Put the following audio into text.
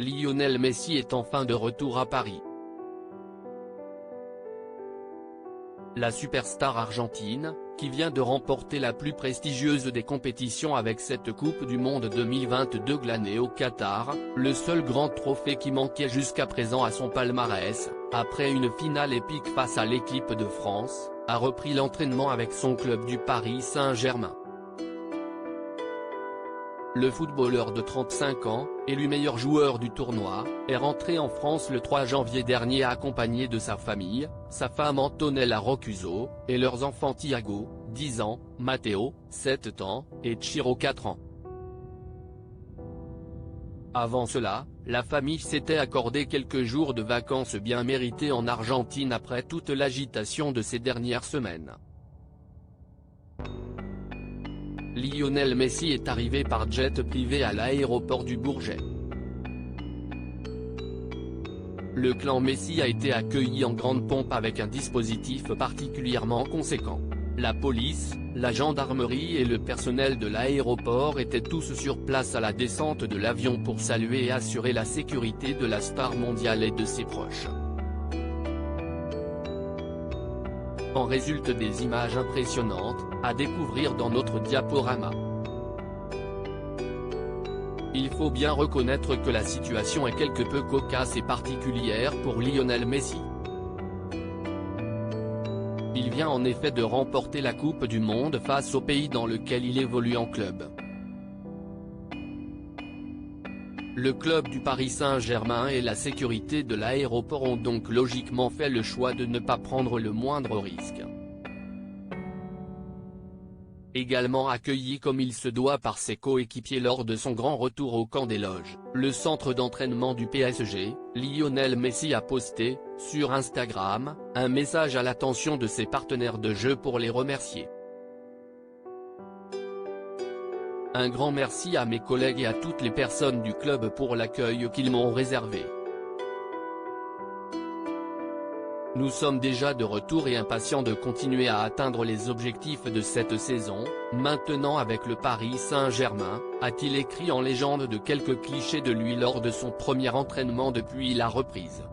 Lionel Messi est enfin de retour à Paris. La superstar argentine, qui vient de remporter la plus prestigieuse des compétitions avec cette Coupe du Monde 2022 glanée au Qatar, le seul grand trophée qui manquait jusqu'à présent à son palmarès, après une finale épique face à l'équipe de France, a repris l'entraînement avec son club du Paris Saint-Germain. Le footballeur de 35 ans, élu meilleur joueur du tournoi, est rentré en France le 3 janvier dernier accompagné de sa famille, sa femme Antonella Roccuzzo, et leurs enfants Thiago, 10 ans, Matteo, 7 ans, et Ciro 4 ans. Avant cela, la famille s'était accordé quelques jours de vacances bien méritées en Argentine après toute l'agitation de ces dernières semaines. Lionel Messi est arrivé par jet privé à l'aéroport du Bourget. Le clan Messi a été accueilli en grande pompe avec un dispositif particulièrement conséquent. La police, la gendarmerie et le personnel de l'aéroport étaient tous sur place à la descente de l'avion pour saluer et assurer la sécurité de la star mondiale et de ses proches. En résultent des images impressionnantes, à découvrir dans notre diaporama. Il faut bien reconnaître que la situation est quelque peu cocasse et particulière pour Lionel Messi. Il vient en effet de remporter la Coupe du Monde face au pays dans lequel il évolue en club. Le club du Paris Saint-Germain et la sécurité de l'aéroport ont donc logiquement fait le choix de ne pas prendre le moindre risque. Également accueilli comme il se doit par ses coéquipiers lors de son grand retour au camp des loges, le centre d'entraînement du PSG, Lionel Messi a posté, sur Instagram, un message à l'attention de ses partenaires de jeu pour les remercier. Un grand merci à mes collègues et à toutes les personnes du club pour l'accueil qu'ils m'ont réservé. Nous sommes déjà de retour et impatients de continuer à atteindre les objectifs de cette saison, maintenant avec le Paris Saint-Germain, a-t-il écrit en légende de quelques clichés de lui lors de son premier entraînement depuis la reprise.